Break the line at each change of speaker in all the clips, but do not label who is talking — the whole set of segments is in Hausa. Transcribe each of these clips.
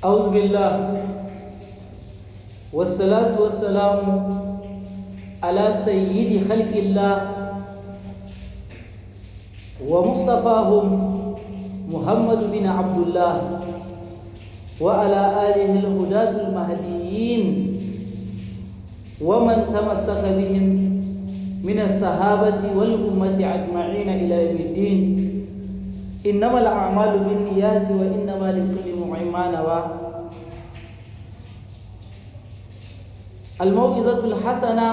أعوذ بالله والصلاة والسلام على سيد خلق الله ومصطفاهم محمد بن عبد الله وعلى آله الهداة المهديين ومن تمسك بهم من الصحابة والأمة أجمعين إلى يوم الدين. إنما الأعمال بالنيات وإنما لكل امرئ ما نوى. الموعظة الحسنة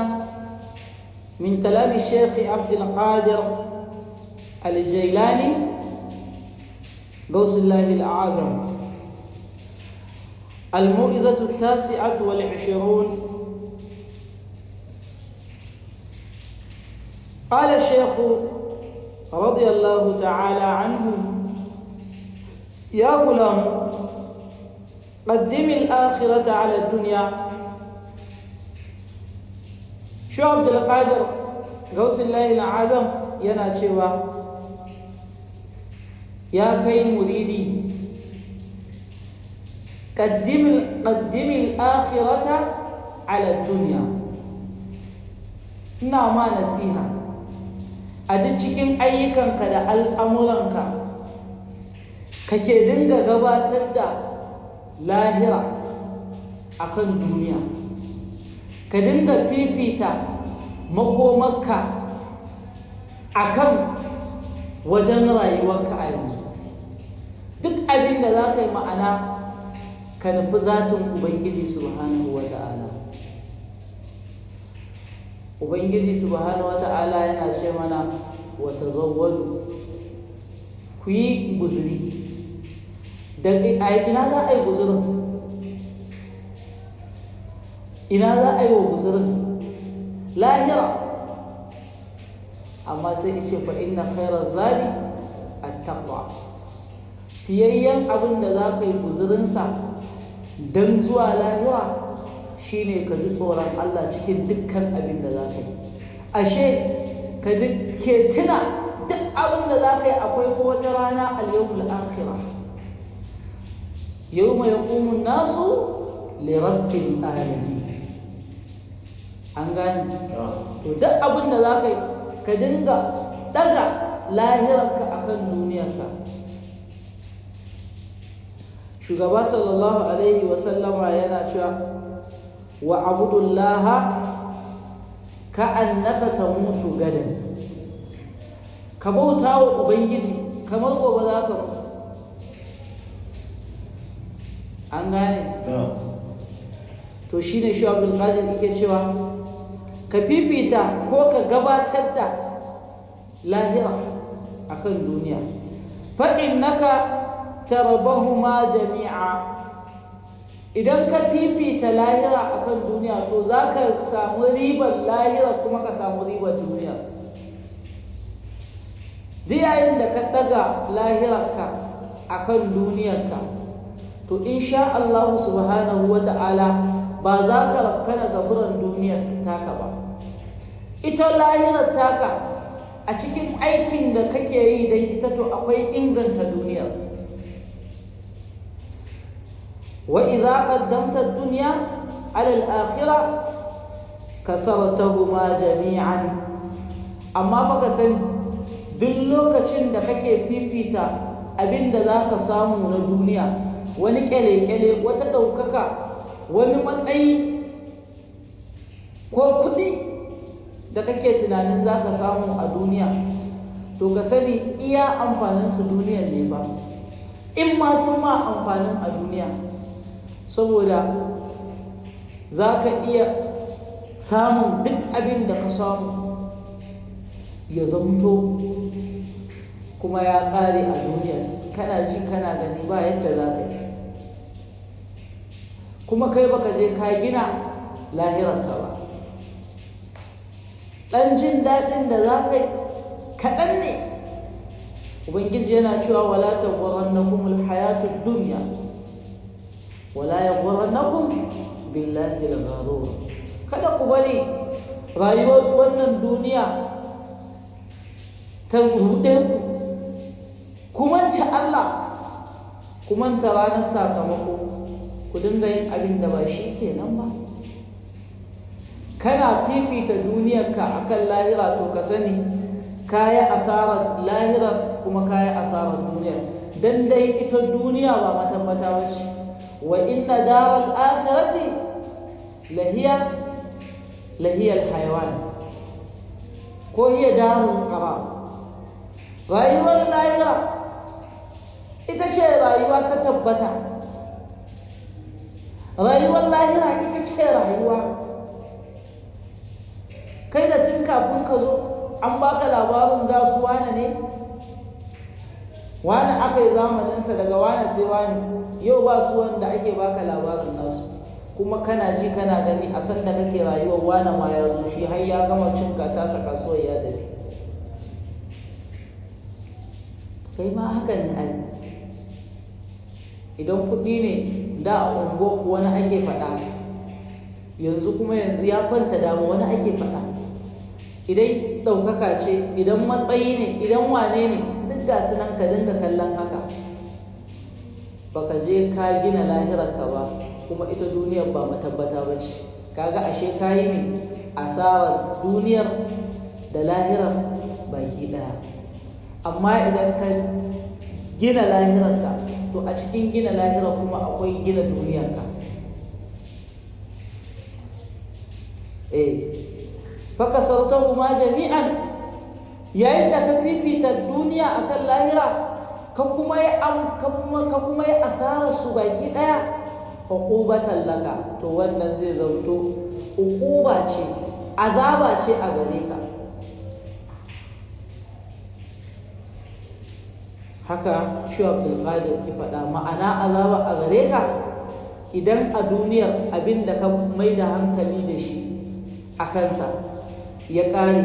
من كلام الشيخ عبد القادر الجيلاني غوث الله الأعظم. الموعظة 29. قال الشيخ رضي الله تعالى عنه: يا غلام قدم الآخرة على الدنيا. شو عبد القادر غوث الله الأعظم yana cewa ya kai muridi, qaddim al-akhirata ala dunya. Ina ma nasiha a duk cikin ayyukanka da al'amuranka kake dinga gabatar da lahira akan duniya, ka dinga fifita makomarka akan wajen rayuwarka a yanzu. Duk abin da za ka yi ma'ana ka nufi zatin Ubangiji subhanahu wa ta'ala. Ubangiji subhanahu wa ta'ala yana ce mana wa tazawwadu, ku yi guzuri. Ina za a yi guzurin? Ina za a yi wa guzurin? Lahira. Amma sai ce fa inna khairaz zadi at-taqwa. Fiyayyen abin da za ka yi guzurinsa don zuwa lahira shine ka ji tsoron Allah cikin dukkan abin da za ka yi. Ashe ka ke tuna duk abin da za ka yi akwai ko wata rana al-yawmul akhirah, yawma yaqumu an-nasu li rabbil alamin. An gane? To duk abin da za ka yi ka dinga daga lahirarka akan duniyarka. Shugaba sallallahu alaihi wasallama yana cewa wa abudullaha ka'annaka tamutu gadan. Ka bauta wa Ubangiji kamar gobe za ka mutu. An gane? To shine shi Abdul Qadir yake cewa ka fifita ko ka gabatar da lahira akan duniya. Fa innaka tarbahuma jami'a. Idan ka fifita lahira akan duniya to za ka samu ribar lahira kuma ka samu ribar duniya. Duk yayin da ka daga lahirarka akan duniyarka to insha Allah subhanahu wa ta'ala ba za ka rafkana gaburan duniyar taka ba. Ita lahirar taka a cikin aikin da kake yi don ita to akwai inganta duniyar. wa idza qaddamta ad-dunya ala al-akhirah kasartahuma jami'an. Amma baka sani duk lokacin da kake fifita abinda zaka samu na duniya, wani kyale-kyale, wata ɗaukaka, wani matsayi ko kuɗi da kake tunanin za ka samu a duniya, to ka sani iya amfaninsu duniyar ne ba, in ma sun ma amfanin a duniya, saboda za ka iya samun duk abin da ka samu ya zamto kuma ya ƙare a duniyar, kana ji kana gani ba yadda za ka yi, kuma kai baka je ka gina lahirarka ba. ɗan jin daɗin da za ka yi kaɗan ne. Ubangiji yana cewa wala taghurrannakum alhayatud dunya wala yaghurrannakum billahi al-gharur. Kada ku bari rayuwar wannan duniya ta ruɗe ku manta Allah, ku manta ranar sakamako, ku dinga yin abin da ba shi kenan ba. Kana fifita duniyarka akan lahira, to ka sani kayi asarar lahira kuma kayi asarar duniya, dan dai ita duniya ba matabbata bace. Wa inna daral akhirati lahiyal hayawan ko hiya darul qarar. Rayuwar lahira ita ce rayuwa ta tabbata, rayuwar lahira ita ce rayuwa. Kai da tun kafin ka zo an baka labarin da su wane ne, wane aka yi zamaninsa daga wane sai wane, yau ba su wanda ake baka labarin nasu, kuma kana ji kana gani a san da kake rayuwar wane ma ya zo shi har ya gama cin tasa kasuwar ya tafi. Kai ma haka ne ai. Idan kuɗi ne da a unguwarku wani ake faɗa, yanzu ya kwanta dama wani ake faɗa. Idan ɗaukaka ce, idan matsayi ne, idan wane ne, duk ga su nan ka dinga kallon haka. Baka je ka gina lahirarka ba, kuma ita duniyar ba matabbata ba ce. Kaga ashe ka yi ne asarar duniyar da lahirar baki ɗaya. Amma idan ka gina lahirarka, to a cikin gina lahirar kuma akwai gina duniyarka. Fakasartahuma jami'an, yayin da ka fifita duniya akan lahira, ka kuma yi asarar su baki daya, uqubatan laka, to wannan zai zauto uquba ce, azaba ce a gare ka. Haka shi Abdul Qadir ki faɗa, ma'ana azaba a gare ka idan a duniyar abin da ka mai da hankali da shi a kansa ya ƙare,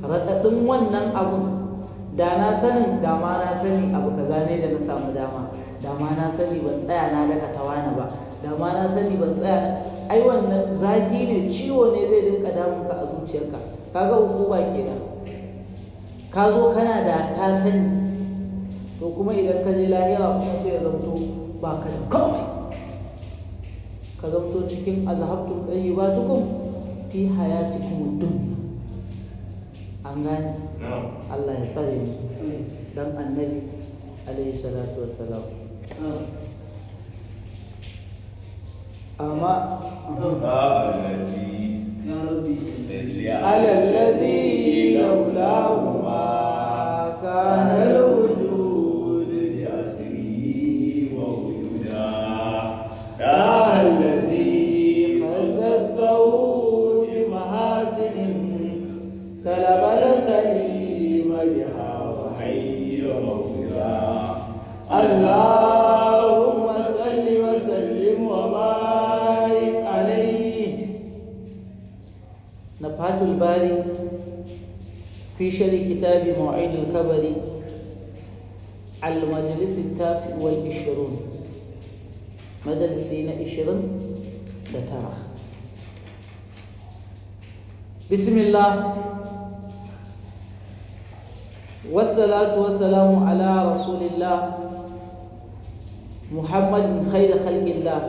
raɗaɗin wannan abun, da na sanin dama na sani abu ka gane da na samu dama, dama na sani ban tsaya na daga tawana ba, dama na sani ban tsaya, ai wannan zafi ne, ciwo ne zai dinka damunka a zuciyarka. Kaga hukuma kenan, ka zo kana da ta sani, to kuma idan ka je lahira kuma sai ya zamto ba ka da komai, ka zamto cikin azhabtum tayyibatukum fi hayatikum dunya. An gane? Allah ya tsare mu dan annabi alaihi salatu wassalam. Amma alladhi laulahu ma kana al-wujud bi asri wa wujuda, alladhi khasastahu سلب الكريم بها وحي مولا. اللهم صل وسلم وبارك عليه. نفحة الباري في شرح كتاب موعد الكبري المجلس 29، مجلسين 29. بسم الله والصلاة والسلام على رسول الله محمد خير خلق الله.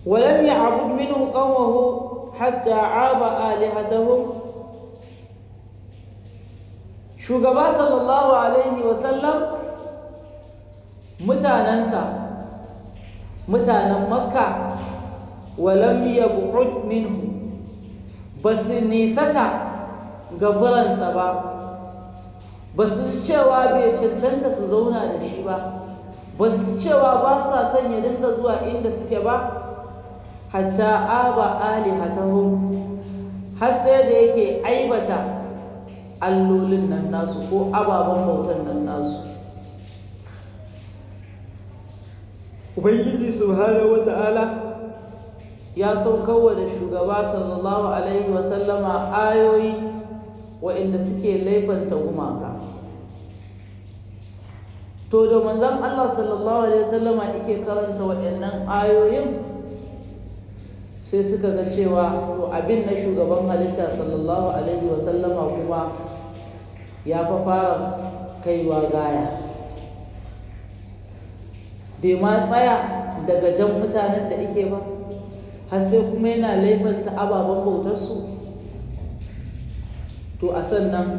ولم يعبد منه قومه حتى عاب آلهتهم. shugaba sallallahu alaihi wasallam mutanen makka walam yab'ud minhu, basu nisata gaburansa ba, basu cewa bai cancanta su zauna da shi ba, basu cewa ba sa son ya dinga zuwa inda suke ba, hatta aba alihatahum, har sai da yake aibata allolin nan nasu ko ababen bautan nan nasu. Ubangiji subhanahu wata'ala ya saukarwa da shugaba sallallahu alaihi wasallama ayoyi waɗanda suke laifanta gumaka. To da manzon Allah sallallahu alaihi wasallama yake karanta waɗannan ayoyin, sai suka ga cewa to abin na shugaban halitta sallallahu alaihi wasallama kuma ya fa fara kaiwa gaya. bai ma tsaya daga jan mutanen da ike ba har sai kuma yana laifanta ababen bautarsu. To a sannan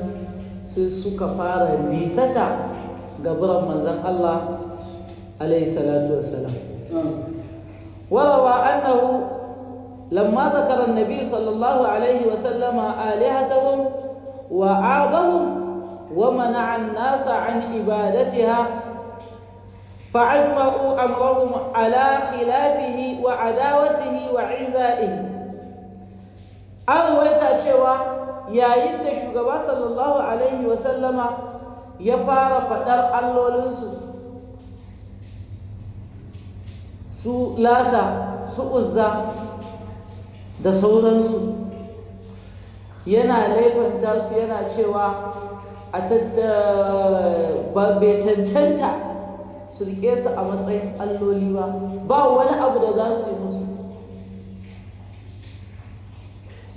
sai suka fara nisata gaburan manzan Allah alaihi salatu wassalam. warawa annahu lamma zakara annabi sallallahu alaihi wasallama alihatahum wa abahum wa mana'a an-nasa an ibadatiha فعجمعوا أمرهم على خلافه وعداوته وعزائه. أرويتا cewa yayin da shugaba sallallahu alaihi wasallama ya fara faɗar allolinsu su lata su uzza da sauransu, yana laifanta su yana cewa bai cancanta su rike su a matsayin alloli ba wani abu da za su yi musu,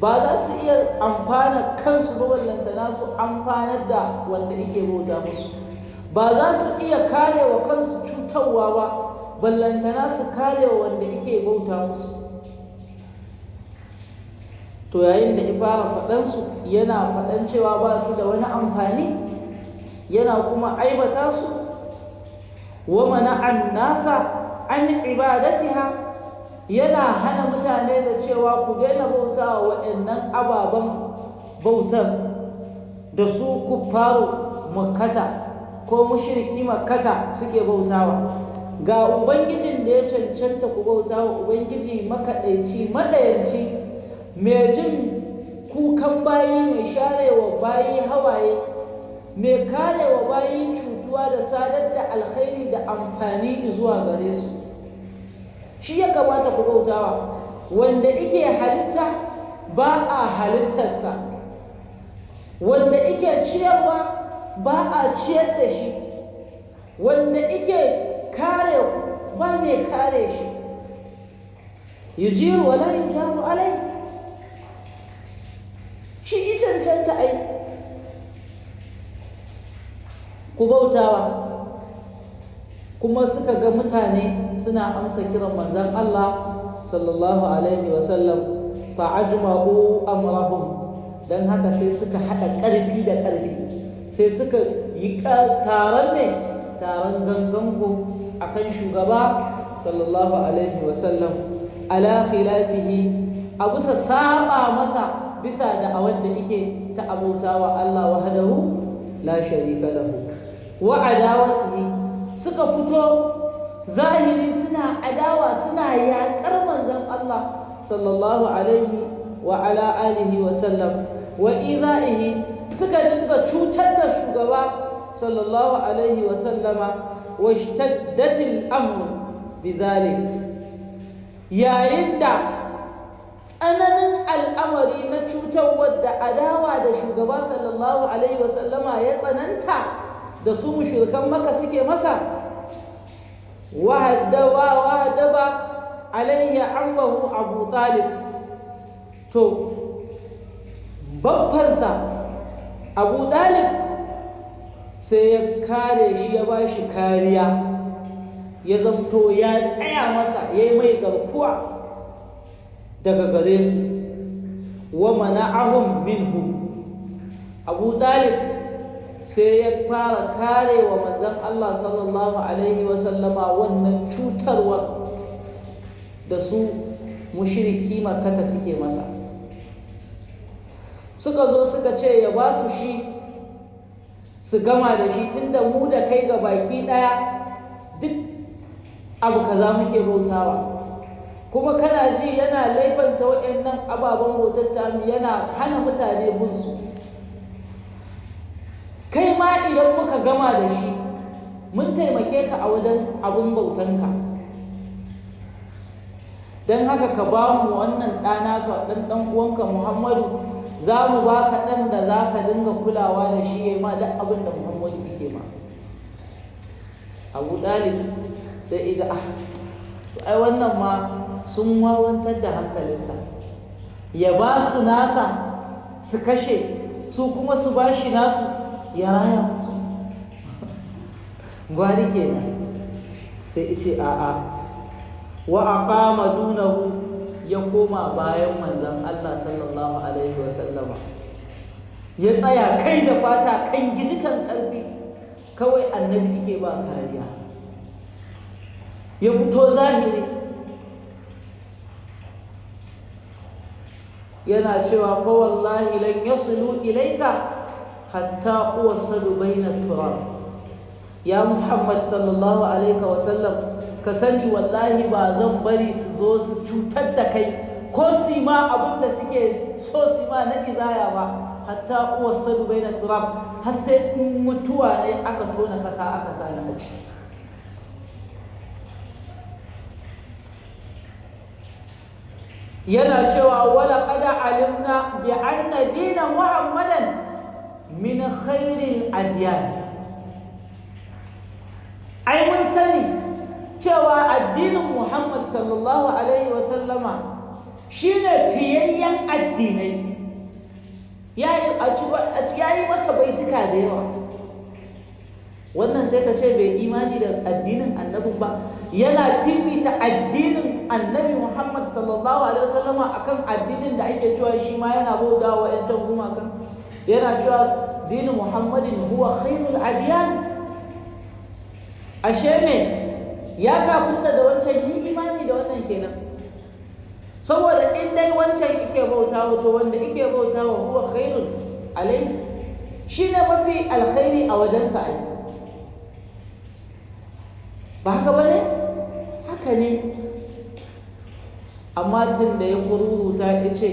ba za su iya amfana kansu ba, ballantana su amfanar da wanda yake bauta musu, ba za su iya kare wa kansu cutarwa ba, ballantana su kare wa wanda yake bauta musu. To yayin da ifara faɗansu yana faɗan cewa ba su da wani amfani, yana kuma aibata su, wa mana'an nasa an ibadatiha, yana hana mutane da cewa ku daina bautawa waɗannan ababen bautar da su kuffaru makkata ko mushriki makkata suke bautawa. Ga ubangijin da ya cancanta ku bautawa, ubangiji makaɗaici madayanci, mai jin kukan bayi, mai sharewa bayi hawaye, mai karewa bayi cutuwa da sadar da alkhairi da amfani zuwa gare su. Shi ya kamata ku bautawa, wanda ike halitta ba a halittarsa, wanda ike ciyarwa ba a ciyar da shi, wanda ike kare ba mai kare shi. yujiru wala yujaru alai, shi cancanta ai ku bautawa. Kuma suka ga mutane suna amsa kiran manzon Allah sallallahu alaihi wasallam, fa ajma'u amrahum, dan haka sai suka hada karfi da karfi, sai suka yi taron ganganku akan shugaba sallallahu alaihi wasallam, ala khilafihi, a bisa saba masa bisa da awar da yake ta abautawa Allah wahdahu la sharika lahu, wa adawatihi, suka fito zahiri suna adawa, suna yaƙar manzon Allah sallallahu alaihi wa ala alihi wa sallam, wa izaihi, suka dinga cutar da shugaba sallallahu alaihi wa sallama, wa shtaddatil amr bizalik, yayin da tsananin al'amari na cutarwar da adawa da shugaba sallallahu alaihi wa sallama ya tsananta da su mushrikan Makka suke masa, wahadaba alayhi ammahu Abu Talib, to babbansa Abu Talib sai ya kare shi, ya bashi kariya, ya zamto ya tsaya masa, ya yi mai garkuwa daga gare su, wa mana'ahum minhu. Abu Talib sai ya fara kare wa manzon Allah sallallahu alaihi wasallama wannan cutarwar da su mushriki Makkata suke masa. Suka zo suka ce ya ba su shi, su gama da shi, tunda mu da kai ga baki daya duk abu kaza muke bautawa, kuma kana ji yana laifanta waɗannan ababen bautar tamu, yana hana mutane bin su. Kai ma idan muka gama da shi mun taimake ka a wajen abin bautanka, don haka ka ba mu wannan ɗana ka ɗan uwanka Muhammadu, za mu ba ka ɗan da za ka dinga kulawa da shi, ya ma duk abin da Muhammadu yake ma. Abu Talib sai iga ai wannan ma sun wawantar da hankalinsa, ya ba su nasa su kashe, su kuma su ba shi nasu ya raya musu. Gwari kenan. sai ice a'a, wa aqama dunahu, ya koma bayan manzon Allah sallallahu alaihi wasallama, ya tsaya kai da fata kan gijikan ƙarfi, kawai annabi yake ba kariya, ya fito zahiri yana cewa fa wallahi lan yasilu ilaika hatta uwassadu baina turab. Ya Muhammad sallallahu alaihi wasallam, ka sani wallahi ba zan bari su zo su cutar da kai ko su ma abin da suke so su ma na izaya ba, hatta uwassadu baina turab, har sai in mutuwa ne aka tona kasa aka sa ni a ciki. Yana cewa wala qad alimna bi anna dina muhammadan min khairil adyan. Ai mun sani cewa addinin Muhammad sallallahu alaihi wasallama shine fiyayyen addinai. Yayi masa baituka da yawa. Wannan sai ka ce bai imani da addinin annabin ba, yana fifita addinin annabi Muhammad sallallahu alaihi wasallama akan addinin da ake cewa shi ma yana bauta wa ƴan gumakan. Yana cewa dinin Muhammadin huwa khairul adyan. Ashe me ya kafurta da wancan, yi imani da wannan kenan. Saboda in dai wancan ike bautawa, to wanda ike bautawa huwa khairul alai, shine mafi alkhairi a wajensa ai. Ba haka ba ne? Haka ne. Amma tun da ya kururuta ya ce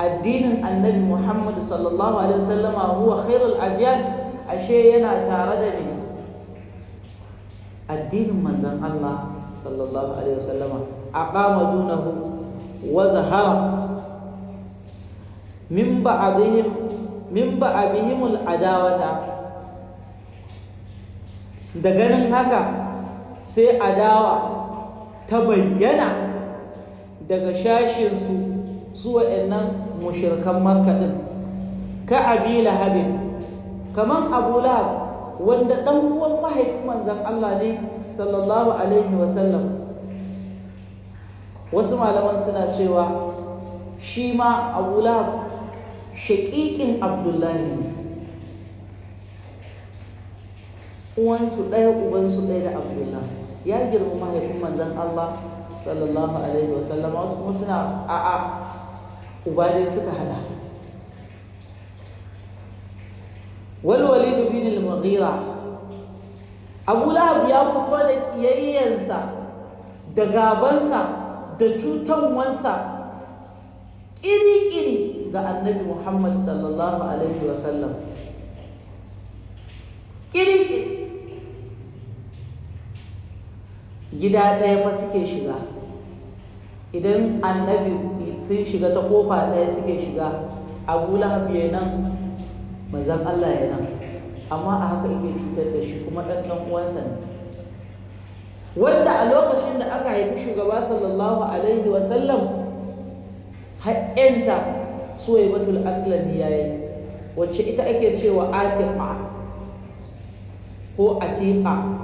addinin annabi Muhammad sallallahu alaihi wasallama huwa khairul adyan, ashe yana tare da ne addinin manzon Allah sallallahu alaihi wasallama. Aqama dunahu wa zahara min ba'dihim al-adawata. Da ganin haka sai adawa ta bayyana daga shashinsu su waɗannan mushrikan Makka din, ka Abi Lahabin, kaman Abu Lahab, wanda ɗan uwan mahaifin manzon Allah ne sallallahu alaihi wasallam. Wasu malaman suna cewa shi ma Abu Lahab shaƙiƙin Abdullahi ne, uwansu ɗaya ubansu ɗaya da Abdullahi, ya girma mahaifin manzon Allah sallallahu alaihi wasallam. Wasu kuma suna a'a, uba dai suka hada. Walid bin al-Mughira, Abu Lahab ya fito da kiyayyansa da gabansa da cutanwansa ƙiri-ƙiri ga annabi Muhammad sallallahu alaihi wasallam, ƙiri-ƙiri. Gida ɗaya fa suke shiga, idan annabi sun shiga ta kofa ɗaya suke shiga. Abu Lahab ya nan, manzon Allah ya nan, amma a haka yake cutar da shi, kuma ɗan uwansa ne, wanda a lokacin da aka haifi shugaba sallallahu alaihi wasallam haƙƙenta Suwaibatul Aslami yayi, wacce ita ake cewa Atiqa ko Atiqa.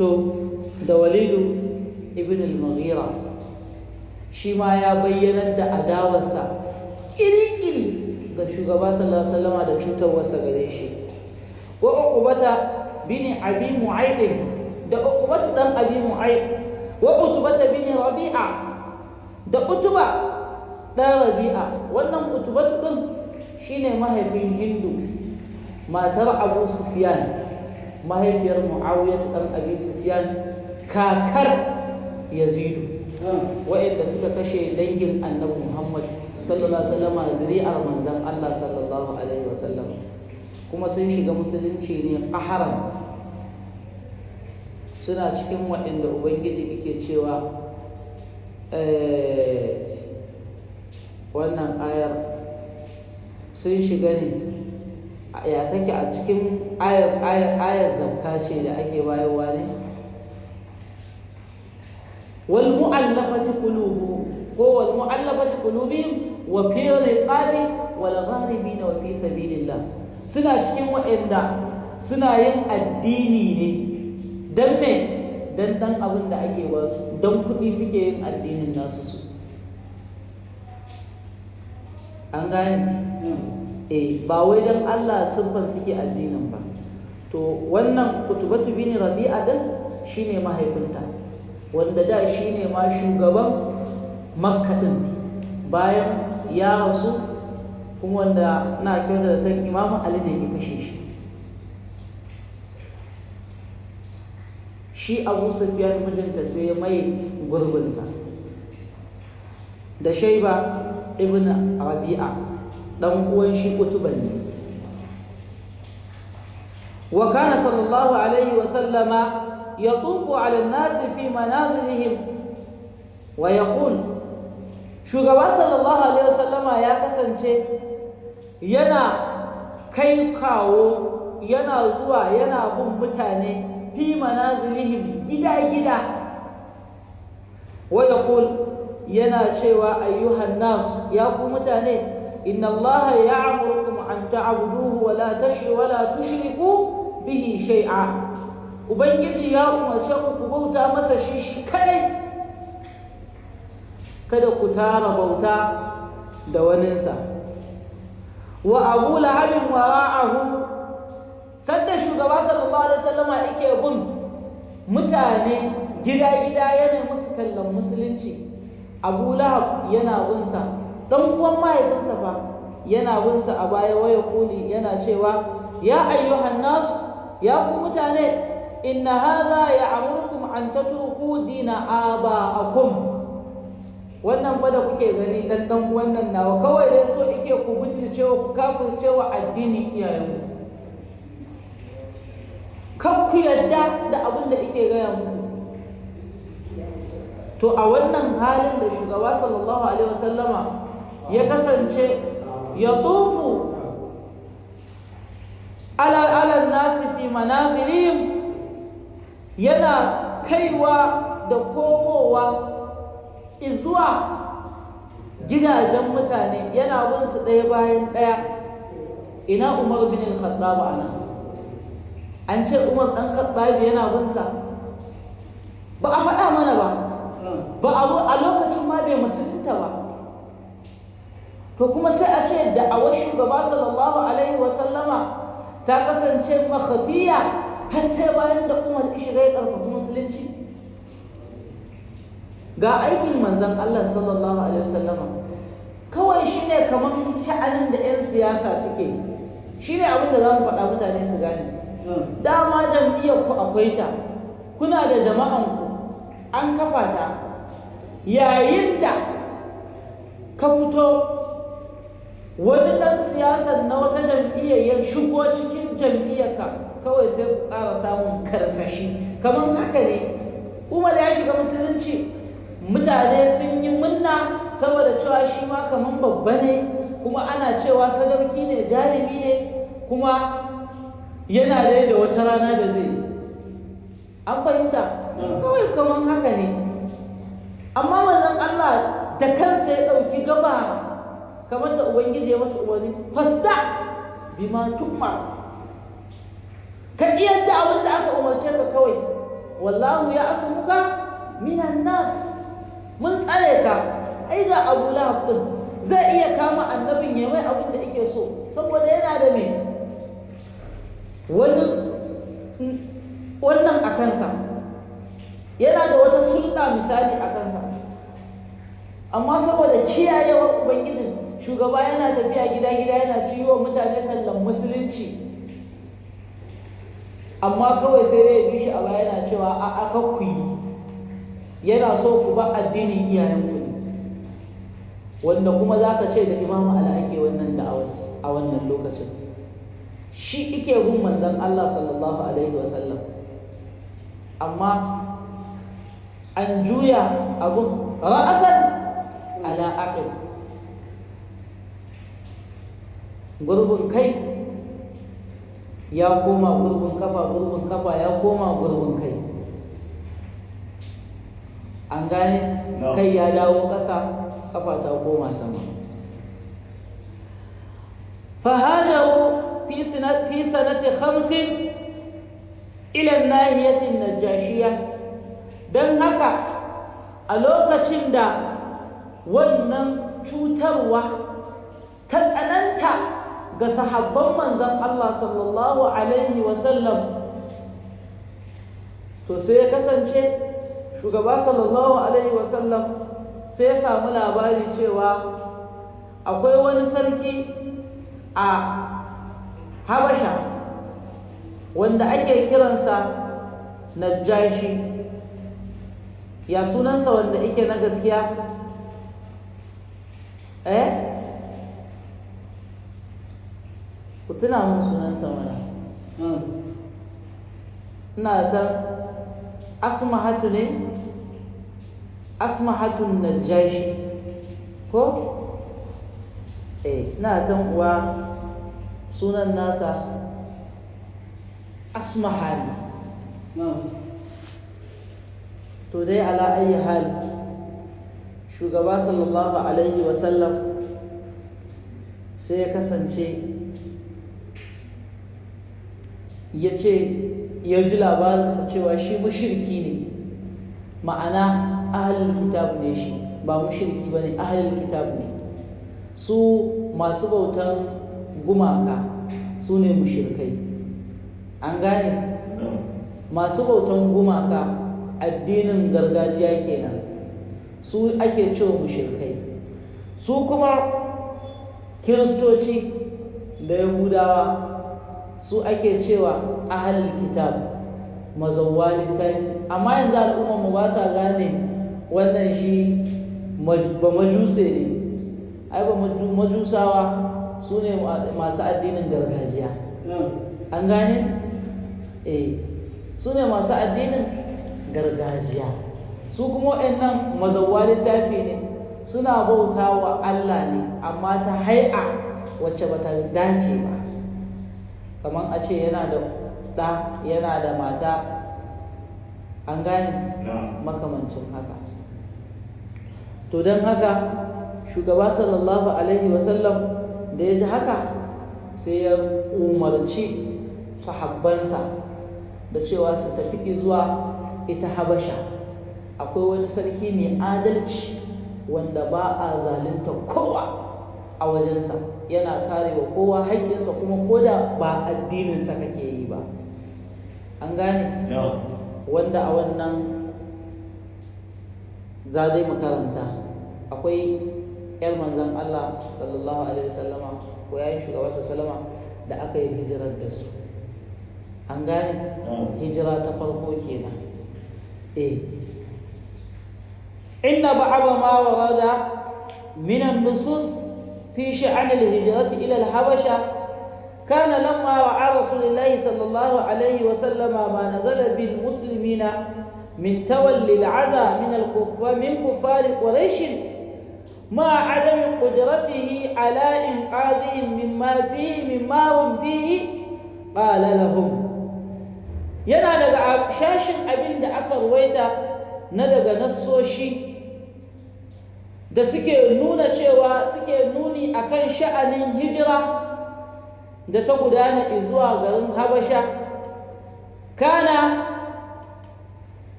To da Walidu ibn al-Mughira shi ma ya bayyanar da adawarsa kirikiri ga shugaba sallallahu alaihi wasallam da cutarwarsa gare shi. Wa Uqbata bin Abi Mu'ayd, da Uqbatu dan Abi Mu'ayd, wa Utbata bin Rabi'a, da Utba dan Rabi'a. Wannan Utbatu din shine mahaifin Hindu, matar Abu Sufyan, mahaifiyar Muawiyah dan Abi Sufyan, kakar Yazidu, wa'anda suka kashe dangin Annabi Muhammad sallallahu alaihi wasallam, zuri'ar manzon Allah sallallahu alaihi wasallam, kuma sun shiga musulunci ne qaharan. Suna cikin waɗanda Ubangiji yake cewa wannan ayar sun shiga ne, ya take a cikin ayar zakka ce da ake bayarwa ne. Wal mu'allafati qulubuhum ko wal mu'allafati qulubihim wa fi riqabi wal gharibin wa fi sabilillah. suna cikin waɗanda suna yin addini ne don me don ɗan abin da ake basu, don kuɗi suke yin addinin nasu su. An gane? Ba wai don Allah siffan suke addinin ba. To wannan Utubatu bin Rabi'a din shine mahaifinta, wanda da shine ma shugaban Makka din bayan ya rasu, kuma wanda na kyauta da tan Imam Ali ne ya kashe shi. Shi Abu Sufyan mijinta sai ya mai gurbinsa da Shaiba ibn Rabi'a dan uwan shi Utuban ne. Wa kana sallallahu alaihi wa sallama yatufu ala an-nas fi manazilihim wa yaqul, shugaba sallallahu alaihi wa sallama ya kasance yana kai kawo, yana zuwa yana bin mutane fi manazilihim gida-gida, wa yaqul, yana cewa ayyuhan nas, ya ku mutane, inna allaha ya'murukum an ta'buduhu wa la tushriku bihi shay'a. Ubangiji ya umarce ku bauta masa shi kadai, kada ku tara bauta da waninsa. Wa Abu Lahabin wara'ahu, sadda shugaba sallallahu alaihi wasallama yake bin mutane gida-gida yana musu kallon musulunci, Abu Lahab yana binsa, dan uwan mahaifinsa fa yana binsa a baya, waya kuli yana cewa ya ayyuhan nas, ya ku mutane, inna hadha ya'murukum an tatruku dina aba'akum. Wannan fa da kuke gani dan wannan nawa kawai dai so yake ku butulcewa, ku kafircewa addinin iyayenku, kan ku yarda da abin da yake gaya muku. To a wannan halin da shugaba sallallahu alaihi wasallama ya kasance ya tufu ala nasi fi manazilihim, yana kaiwa da komowa izuwa gidajen mutane, yana bin su ɗaya bayan ɗaya. Ina Umar bin al-Khattab ana? An ce Umar ɗan Khattab yana bin sa? Ba a faɗa mana ba a lokacin ma bai musulunta ba. To kuma sai a ce da'awar shugaba sallallahu alaihi wasallama ta kasance makhafiya har sai bayan da Umar shiga ya karfafa musulunci. Ga aikin manzon Allah sallallahu alaihi wasallama kawai shine kaman sha'anin da 'yan siyasa suke, shine abin da za mu faɗa mutane su gane. Dama jam'iyyar ku akwai ta, kuna da jama'an ku, an kafa ta. Yayin da ka fito wani ɗan siyasar na wata jam'iyyar ya shigo cikin jam'iyyarka, kawai sai ku ƙara samun karsashi. Kamar haka ne Umar ya shiga musulunci, mutane sun yi munna saboda cewa shi ma kamar babba ne, kuma ana cewa sadauki ne, jarumi ne, kuma yana da wata rana da zai. An fahimta? Kawai kamar haka ne. Amma manzon Allah da kansa ya ɗauki gaba, kamar da Ubangiji ya masa umarni, fasda bima tu'mar, ka iya da abin da aka umarce ka kawai. Wallahu ya asmuka minan nas, mun tsare ka. Ai ga Abu Lahab din zai iya kama annabin ya mai abin da yake so, saboda yana da me wannan a kansa, yana da wata sulɗa misali a kansa. Amma saboda kiyayewar Ubangijin, shugaba yana tafiya gida-gida yana ciwo mutane tallan musulunci, amma kawai sai dai ya bi shi a baya yana cewa a aka ku yi, yana so ku ba addinin iyayenku ne, wanda kuma za ka ce da Imamu Ali ake wannan da'awas a wannan lokacin. Shi ike bin manzon Allah sallallahu alaihi wasallam, amma an juya abun ra'asan ala aqib, gurbin kai ya koma gurbin kafa ya koma gurbin kai. An gane? Kai ya dawo ƙasa, kafa ta koma sama. Fahajaru fi في سنة 5 إلى الناحية النجاشية don haka a lokacin da wannan cutarwa ta tsananta ga sahabban manzon Allah sallallahu alaihi wasallam, to sai ya kasance shugaba sallallahu alaihi wasallam sai ya samu labari cewa akwai wani sarki a Habasha wanda ake kiransa Najashi. Ya sunansa wanda yake na gaskiya? Ku tuna mun sunansa mana. Ina ta Asmahatu ne? Asmahatun Najashi ko? Ina ta uwa sunan nasa Asmahani. To dai ala ayi hal shugaba sallallahu alaihi wasallam sai ya kasance ya ji labarinsa cewa shi mushriki ne, ma'ana ahlul kitab ne, shi ba mushriki ba ne, ahlul kitab ne. Su masu bautan gumaka su ne mushrikai, an gane? Masu bautan gumaka addinin gargajiya kenan, su ake cewa mushrikai. Su kuma kiristoci da yahudawa su ake cewa ahlul kitab, mazawwa littafi. Amma yanzu al'ummarmu ba sa gane wannan shi ba majuse ne. Ai ba majusawa su ne masu addinin gargajiya, an gane? Su ne masu addinin gargajiya. Su kuma waɗannan mazawwa littafi ne, suna bauta wa Allah ne amma ta hai'a wacce bata dace ba, kamar a ce yana da ɗa yana da mata, an gane? Makamancin haka. To don haka shugaba sallallahu alaihi wasallam da ya ji haka sai ya umarci sahabbansa da cewa su tafi zuwa ita Habasha. Akwai wani sarki mai adalci wanda ba a zalunta kowa a wajensa, yana kare wa kowa haƙƙinsa kuma koda ba addininsa kake yi ba, an gane? Wanda a wannan za dai makaranta akwai 'yar manzon Allah sallallahu alaihi wasallama ko yayin shugaba sallama da aka yi hijirar da su, an gane? Hijira ta farko kenan. إن بعض ما ورد من النصوص في شأن الهجرة إلى الحبشة كان لما رأى رسول الله صلى الله عليه وسلم ما نزل بالمسلمين من تولي العزى من كفار قريش مع عدم قدرته على إنقاذهم مما هم فيه قال لهم. yana daga shashin abin da aka ruwaita na daga nassoshi da suke nuni akan sha'anin hijira da ta gudana zuwa garin Habasha. Kana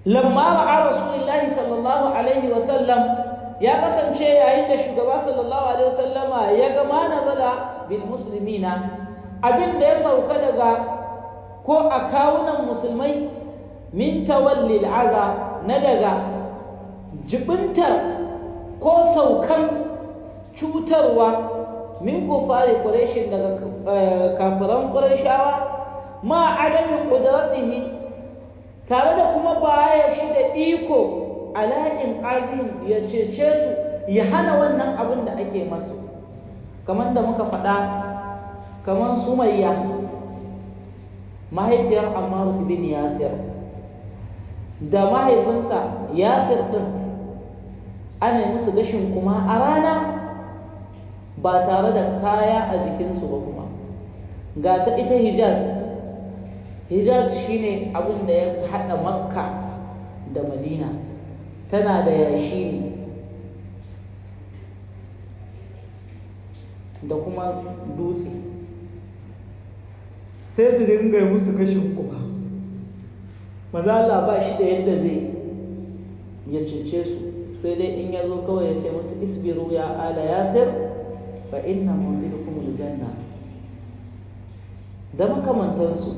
lamma ra'a rasulullahi sallallahu alaihi wasallam, ya kasance yayin da shugaba sallallahu alaihi wasallama ya ga ma nazala bil muslimina, abin da ya sauka daga ko a kawunan musulmai min tawallil aza, na daga jibintar ko saukan cutarwa min kufari quraishin, daga kafiran qurayshawa, ma adamin qudratihi, tare da kuma baya shi da iko ala'in azim ya cece su, ya hana wannan abin da ake masu. Kamar da muka faɗa, kamar Sumayya mahaifiyar Ammar bin Yasir da mahaifinsa Yasir din, ana musu gashin kuma a rana ba tare da kaya a jikinsu ba. Kuma ga ta ita Hijaz shine abin da ya haɗa Makka da Madina, tana da yashi ne da kuma dutse. sai su dinga yi musu kashin kuma. Manzo Allah ba shi da yadda zai ya cece su, sai dai in ya zo kawai ya ce musu isbiru ya ala yasir fa inna maw'idukum aljanna da makamantansu.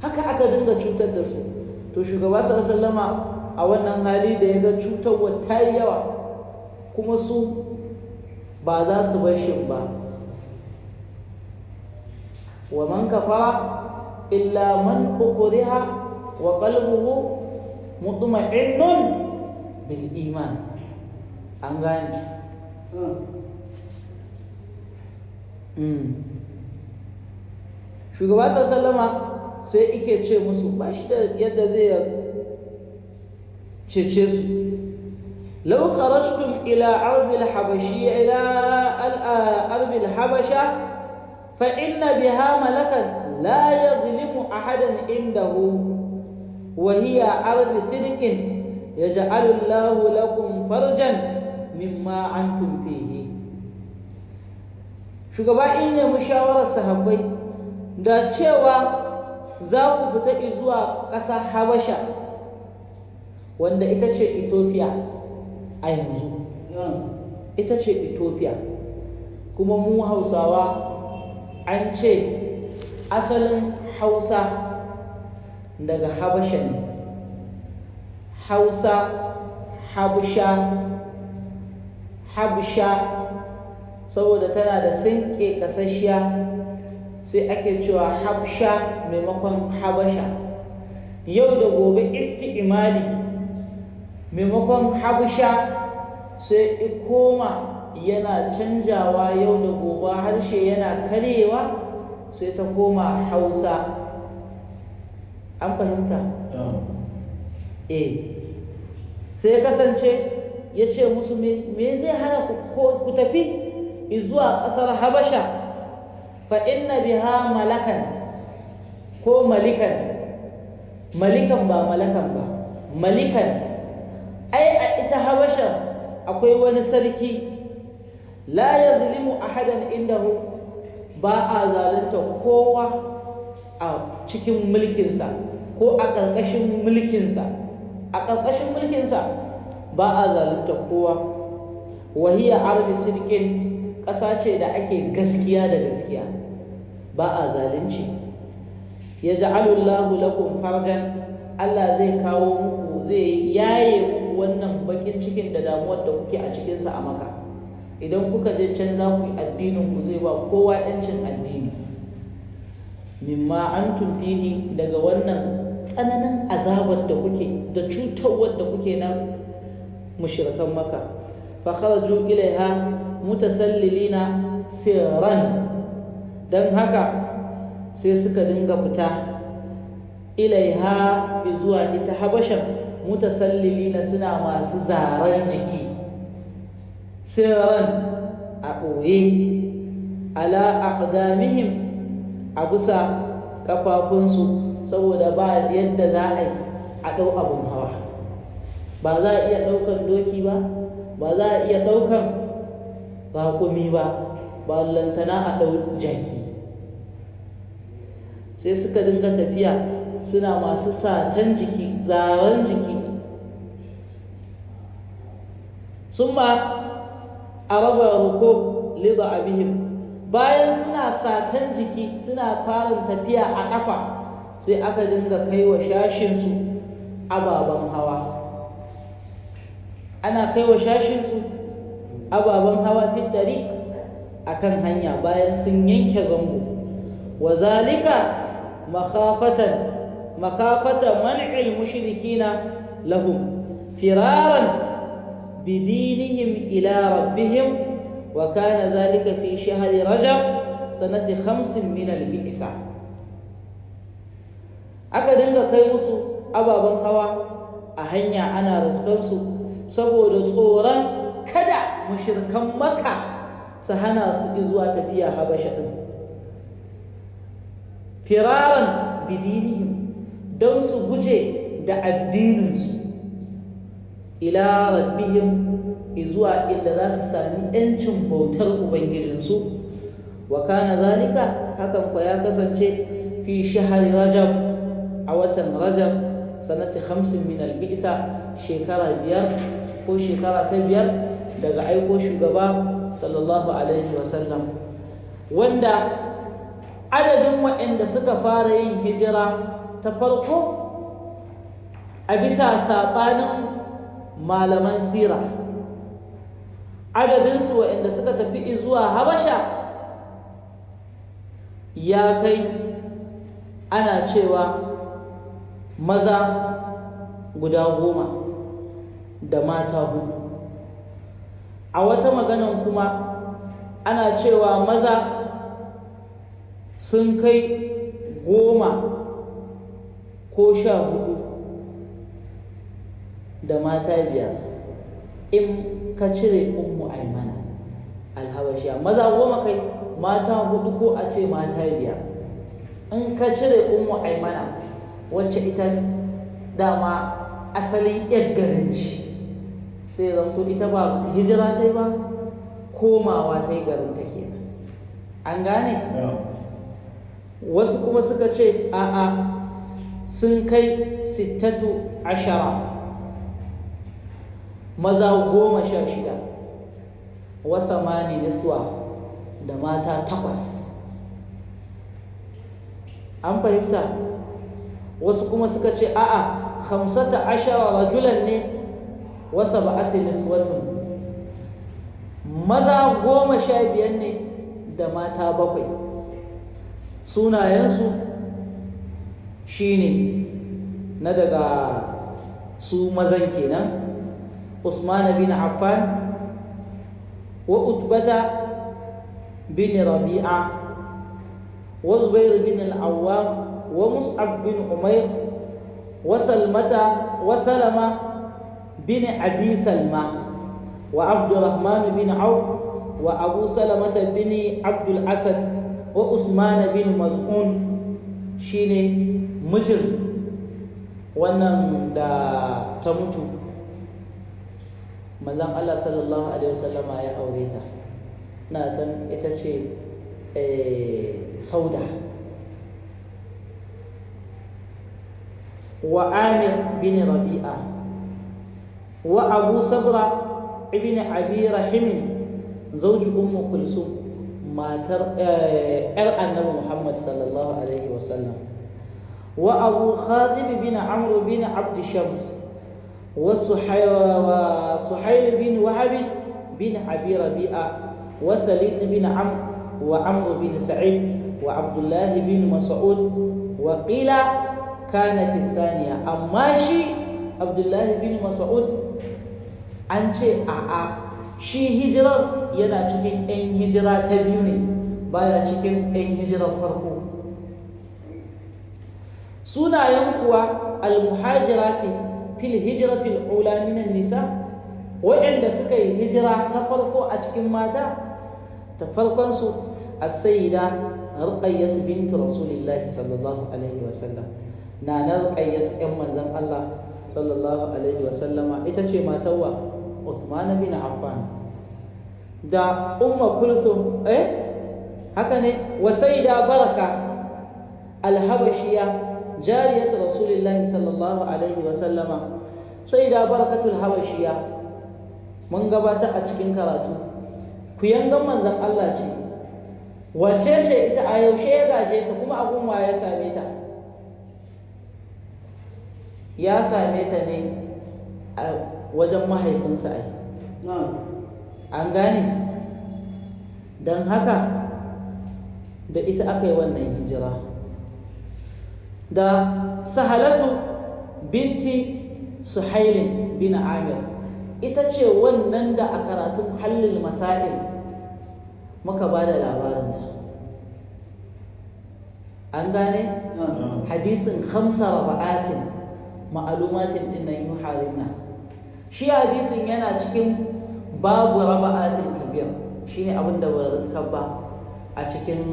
Haka aka dinga cutar da su. To shugaba sallallahu alaihi wasallama a wannan hali da ya ga cutarwa ta yi yawa, kuma su ba za su bar shi ba. Wa man kafara illa man ukriha wa qalbuhu mutma'innun bil iman. An gane? Shugaba sallama sai ike ce musu ba shi da yadda zai cece su. Law kharajtum ila arbil habashiyya ila arbil habasha fa inna biha malakan la yazlimu ahadan indahu wa hiya arbi sidqin yaj'alu Allahu lakum farjan mimma antum fihi. Shugaba in ne mushawarar sahabbai da cewa za ku fita zuwa ƙasar Habasha wanda ita ce Ethiopia a yanzu, ita ce Ethiopia, kuma mu Hausawa an ce asalin Hausa daga Habasha ne. Hausa, Habsha saboda tana da sinke ƙasashiya sai ake cewa Habsha maimakon Habasha. Yau da gobe isti'imali maimakon Habsha sai koma yana canjawa, yau da gobe harshe yana karyewa sai ta koma Hausa. An fahimta? Sai kasance ya ce musu me zai hana ku tafi zuwa ƙasar Habasha, fa inna biha malakan ko malikan ba malakan ba, malikan. Ai a ita Habasha akwai wani sarki la yazlimu ahadan indahu, ba a zalunta kowa a cikin mulkinsa ko a ƙarƙashin mulkinsa. A ƙarƙashin mulkinsa ba a zalunta kowa. Wahiya arbi sidqin, ƙasa ce da ake gaskiya da gaskiya, ba a zalunci. Yaj'alu Allahu lakum farjan, Allah zai kawo muku, zai yaye muku wannan bakin cikin da damuwar da kuke a cikinsa a Makka. Idan kuka je can za ku yi addinin ku, zai ba kowa yancin addini. Mimma antum fihi, daga wannan tsananin azabar da kuke da cutarwar da kuke na mushrikan Makka. Fa kharaju ilaiha mutasallilina sirran, dan haka sai suka dinga fita ilaiha zuwa ita Habasha mutasallilina, suna masu zaren jiki, sirran a ɓoye, ala aqdamihim, a bisa kafafunsu, saboda ba yadda za a yi a ɗau abin hawa. Ba za a iya ɗaukan doki ba za a iya ɗaukan raƙumi ba lantana a ɗau jaki. Sai suka dinga tafiya suna masu satan jiki, zaren jiki. Summa araba ruko liba abihim, bayan suna satan jiki suna fara tafiya a ƙafa, sai aka dinga kai wa shashinsu ababen hawa. Ana kai wa shashinsu ababen hawa fi tariq, akan hanya, bayan sun yanke zango. Wa zalika makhafata man'il mushrikina lahum firaran bidinihim ila rabbihim, wa kana zalika fi shahri rajab sanati 5 min al-bi'sa. Aka dinga kai musu ababen hawa a hanya ana raskansu saboda tsoron kada mushrikan Makka su hana su zuwa tafiya Habasha din. Firaran bidinihim, don su guje da addininsu, ila rabbihim, zuwa inda za su sami ‘yancin bautar Ubangijinsu. Wa kana zalika, hakan kwa ya kasance fi shahri rajab a watan rajab sanati 5 min al-bi'sa shekara 5 ko shekara ta 5 daga aiko shugaba sallallahu alaihi wasallam, wanda adadin waɗanda suka fara yin hijira ta farko a bisa saɓanin malaman sira, adadinsu waɗanda suka tafi zuwa habasha ya kai ana cewa maza guda 10 da mata 4. A wata maganan kuma ana cewa maza sun kai 10 ko 14 da mata 5 in ka cire ummu aimana alhabashiya. Maza 10 kai, mata 4 ko a ce mata 5 in ka cire ummu aimana wacce ita dama asalin yar garin ce, sai zamto ita ba hijira ta yi ba, komawa ta yi garin ta kenan. An gane? Wasu kuma suka ce a'a sun kai 16 maza 16 wasa mani niswa da mata 8. An fahimta? Wasu kuma suka ce a'a 15 rajulan ne wasa ba'ati niswatun, maza 15 ne da mata 7. Sunayensu shine na daga su mazan kenan: Usman bin Affan wa Utbata bin Rabi'a wa Zubair bin al-Awwam wa Mus'ab bin Umair wa Salama bin Abi Salma wa Abdurrahman bin Auf wa Abu Salamata bin Abdul Asad wa Usman bin Mas'un, shine mijin wannan da ta mutu manzon Allah sallallahu alaihi wasallama ya aure ta, na tan ita ce Sauda. Wa Amir bin Rabi'a wa Abu Sabra ibn Abi Rahim zawji Ummu Kulsum, matar yar Annabi Muhammad sallallahu alaihi wasallam. Wa Abu Khatib bin Amr bin Abd Shams wa Suhayl bin Wahab bin Abi Rabi'a wa Salid bin Amr wa Amr bin Sa'id wa Abdullah bin Mas'ud wa qila kana fi thaniya. Amma shi Abdullah bin Mas'ud an ce a'a, shi hijirar yana cikin 'yan hijira ta biyu ne, baya cikin 'yan hijirar farko. Sunayen kuwa al-muhajirati fil hijratil ula minan nisa, waɗanda suka yi hijira ta farko a cikin mata, ta farkon su as-sayyida Ruqayyah bint Rasulillah sallallahu alaihi wa sallam, na Ruqayyah ɗan manzon Allah sallallahu alaihi wa sallama, ita ce matar wa Uthman bin Affan. Da Ummu Kulsum haka ne, wa Sayyida Baraka al-Habashiyya jariyat Rasulillah sallallahu alaihi wa sallama. Sayyida Barakatul Habashiyya mun gabata a cikin karatu, kuyangan manzon Allah ce. Wace ce ita, a yaushe ya gaje ta, kuma abun wa ya same ta? Ya same ta ne a wajen mahaifinsa ai. An gane? Don haka da ita aka yi wannan hijira. Da Sahalatu binti Suhailin bin Amir, ita ce wannan da a karatun Hallil Masail muka ba da labarinsu. An gane? Hadisin 5 raba'atin ma'alumatin dinnan yuharinna, shi hadisin yana cikin babu raba'atin kabir, shine abin da ba riskar ba a cikin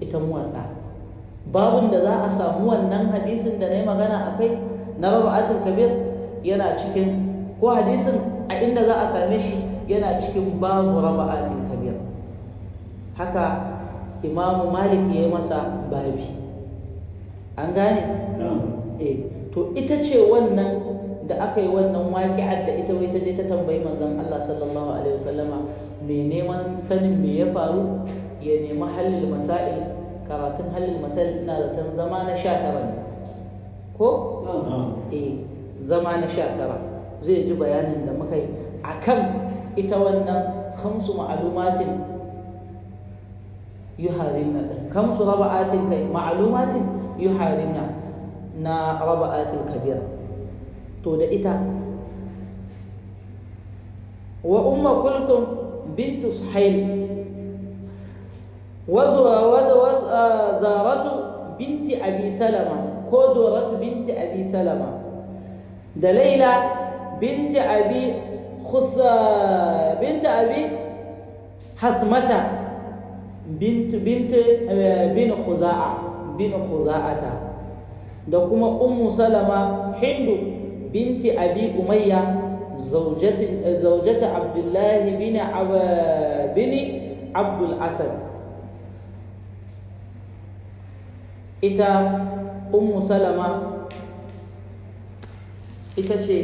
ita muwadda. Babun da za a samu wannan hadisin da na yi magana a kai na raba'atin kabir yana cikin, ko hadisin a inda za a same shi yana cikin babu raba'atin kabir. Haka Imamu Malik ya yi masa babi. an gane? To ita ce wannan da aka yi wannan waƙi'ar da ita wai ta je ta tambayi manzon Allah sallallahu alaihi wasallama mai neman sanin me ya faru ya nemi halil masail. Karatun halil masail ina da tan zama na 19 ne ko? Zama na 19 zai ji bayanin da muka yi akan ita wannan khamsu ma'lumatin yuharimna khamsu raba'atin kai ma'lumatin yuharimna na raba'atil kabira. To da ita wa umma kulthum bint suhayl wa zaratu binti abi salama ko doratu binti abi salama da laila binti abi binti abi hasmata bin khuza'ata da kuma ummu salama hindu binti abi umayya zaujata abdullahi bin abdul asad. Ita ummu salama ita ce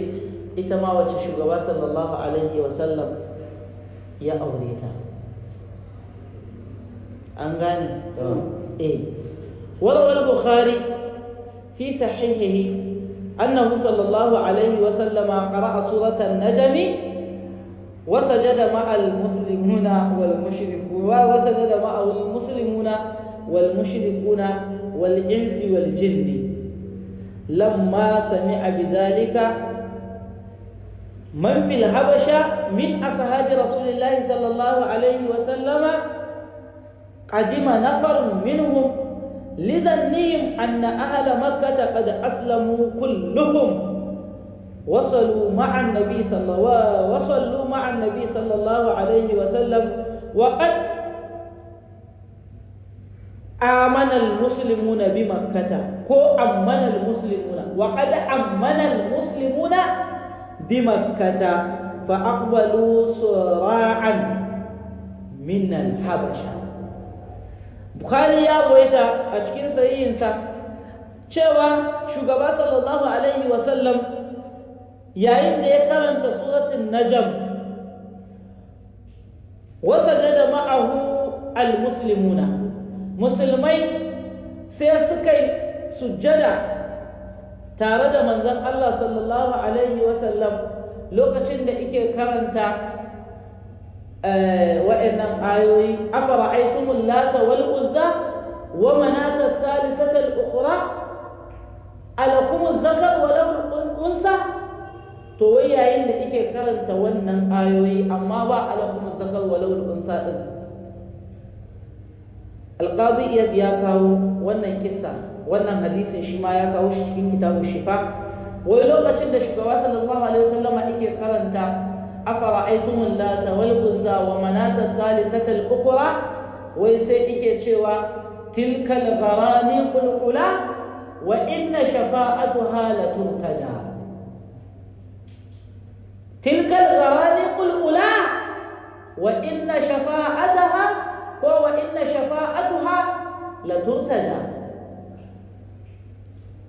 ita ma wacce shugaba sallallahu alaihi wasallam ya aure ta, an gane? warwar bukhari fi sahihihi أنه صلى الله عليه وسلم قرأ سورة النجم وسجد مع المسلمون والمشركون والإنس والجن لما سمع بذلك من في الحبشة من أصحاب رسول الله صلى الله عليه وسلم قدم نفر منهم لظنهم أن أهل مكة قد أسلموا كلهم وصلوا مع النبي صلى الله عليه وسلم وقد آمن المسلمون بمكة وقد أمن المسلمون بمكة فأقبلوا سراعا من الحبشة. Bukhari ya goyita a cikin sahihinsa cewa shugaba sallallahu alaihi wasallam yayin da ya karanta suratul najm wasajada ma'ahu almuslimuna, musulmai sai suka yi sujjada tare da manzon Allah sallallahu alaihi wasallam lokacin da yake karanta wa'annan ayoyi afara'aytumul lata wal uzza wa manata salisata al ukhra alakumuz zakar wa lahul unsa. To wai yayin da yake karanta wannan ayoyi amma ba alakumuz zakar wa lahul unsa din, alqadi iyad ya kawo wannan kissa, wannan hadisin shi ma ya kawo shi cikin kitabun shifa. Wai lokacin da shugaba sallallahu alaihi wasallama yake karanta afara'aytumul lata wal uzza wa manata salisatal ukhra, wai sai yake cewa tilkal gharani qulqula wa inna shafa'atuha la turtaja. tilkal gharani qulqula wa inna shafa'ataha wa inna shafa'atuha la turtaja.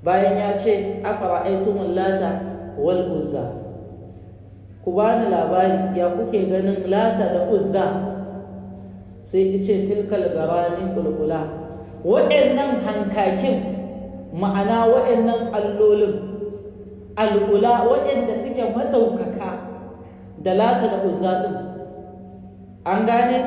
Bayan ya ce afara'aytumul lata wal uzza, ku bani labari ya kuke ganin lata da uzza, sai ce tilkal garani kulkula, waɗannan hankakin, ma'ana waɗannan allolin al'ula waɗanda suke maɗaukaka da lata da uzza ɗin, an gane?